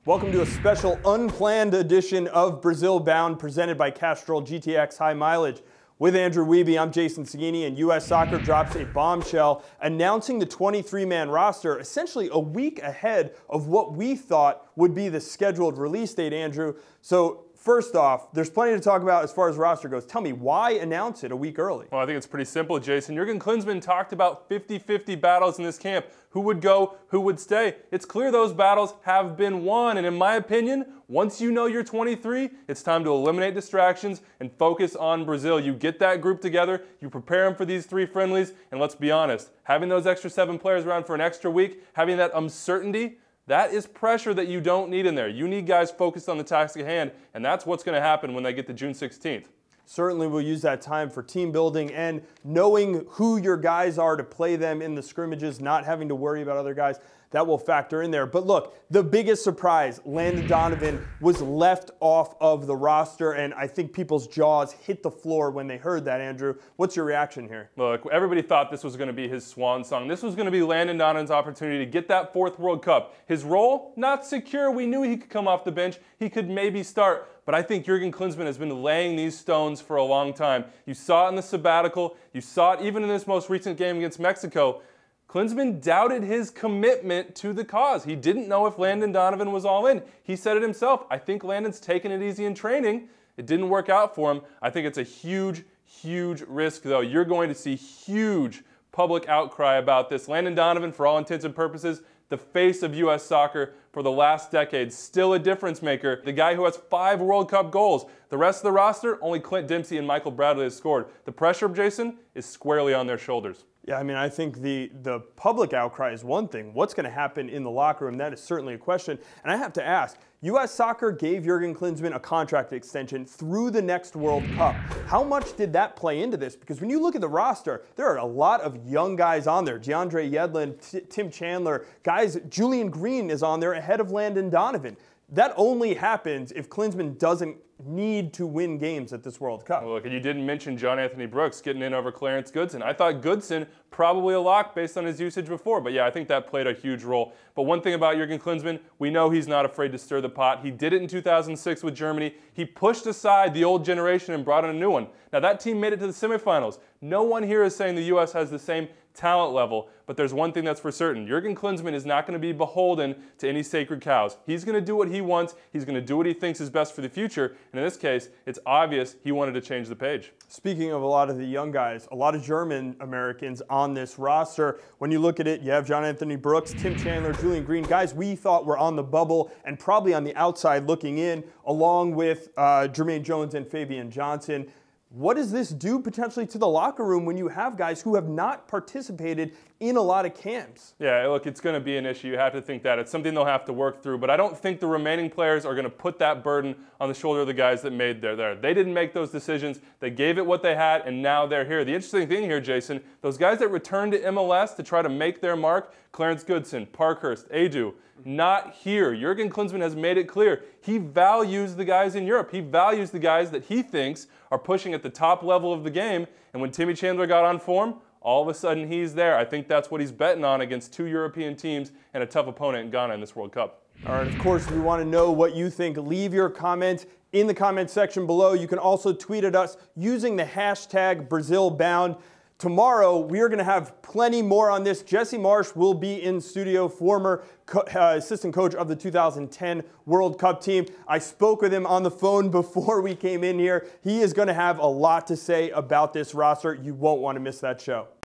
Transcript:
Welcome to a special unplanned edition of Brazil Bound presented by Castrol GTX High Mileage. With Andrew Wiebe, I'm Jason Saghini, and U.S. Soccer drops a bombshell announcing the 23-man roster essentially a week ahead of what we thought would be the scheduled release date, Andrew. So first off, there's plenty to talk about as far as roster goes. Tell me, why announce it a week early? Well, I think it's pretty simple, Jason. Jurgen Klinsmann talked about 50-50 battles in this camp. Who would go, who would stay? It's clear those battles have been won, and in my opinion, once you know you're 23, it's time to eliminate distractions and focus on Brazil. You get that group together, you prepare them for these 3 friendlies, and let's be honest, having those extra 7 players around for an extra week, having that uncertainty, that is pressure that you don't need in there. You need guys focused on the task at hand, and that's what's going to happen when they get to June 16th. Certainly we'll use that time for team building and knowing who your guys are to play them in the scrimmages, not having to worry about other guys. That will factor in there. But look, the biggest surprise, Landon Donovan was left off of the roster, and I think people's jaws hit the floor when they heard that, Andrew. What's your reaction here? Look, everybody thought this was going to be his swan song. This was going to be Landon Donovan's opportunity to get that 4th World Cup. His role, not secure. We knew he could come off the bench. He could maybe start. But I think Jurgen Klinsmann has been laying these stones for a long time. You saw it in the sabbatical. You saw it even in this most recent game against Mexico. Klinsmann doubted his commitment to the cause. He didn't know if Landon Donovan was all in. He said it himself. I think Landon's taken it easy in training. It didn't work out for him. I think it's a huge, huge risk, though. You're going to see huge public outcry about this. Landon Donovan, for all intents and purposes, the face of U.S. soccer for the last decade, still a difference maker. The guy who has 5 World Cup goals. The rest of the roster, only Clint Dempsey and Michael Bradley has scored. The pressure, Jason, is squarely on their shoulders. Yeah, I mean, I think the public outcry is one thing. What's going to happen in the locker room, that is certainly a question. And I have to ask, U.S. Soccer gave Jurgen Klinsmann a contract extension through the next World Cup. How much did that play into this? Because when you look at the roster, there are a lot of young guys on there. DeAndre Yedlin, Tim Chandler, guys, Julian Green is on there ahead of Landon Donovan. That only happens if Klinsmann doesn't need to win games at this World Cup. Well, look, and you didn't mention John Anthony Brooks getting in over Clarence Goodson. I thought Goodson probably a lock based on his usage before, but yeah, I think that played a huge role. But one thing about Jurgen Klinsmann, we know he's not afraid to stir the pot. He did it in 2006 with Germany. He pushed aside the old generation and brought in a new one. Now that team made it to the semifinals. No one here is saying the U.S. has the same talent level, but there's one thing that's for certain. Jurgen Klinsmann is not going to be beholden to any sacred cows. He's going to do what he wants. He's going to do what he thinks is best for the future. And in this case, it's obvious he wanted to change the page. Speaking of a lot of the young guys, a lot of German Americans on this roster. When you look at it, you have John Anthony Brooks, Tim Chandler, Julian Green, guys we thought were on the bubble and probably on the outside looking in, along with Jermaine Jones and Fabian Johnson. What does this do potentially to the locker room when you have guys who have not participated in a lot of camps? Yeah, look, it's going to be an issue. You have to think that. It's something they'll have to work through. But I don't think the remaining players are going to put that burden on the shoulder of the guys that made there. They didn't make those decisions. They gave it what they had, and now they're here. The interesting thing here, Jason, those guys that returned to MLS to try to make their mark, Clarence Goodson, Parkhurst, Adu, not here. Jurgen Klinsmann has made it clear. He values the guys in Europe. He values the guys that he thinks are pushing at the top level of the game. And when Timmy Chandler got on form, all of a sudden he's there. I think that's what he's betting on against 2 European teams and a tough opponent in Ghana in this World Cup. All right, of course, we want to know what you think. Leave your comments in the comment section below. You can also tweet at us using the hashtag BrazilBound. Tomorrow, we are going to have plenty more on this. Jesse Marsch will be in studio, former assistant coach of the 2010 World Cup team. I spoke with him on the phone before we came in here. He is going to have a lot to say about this roster. You won't want to miss that show.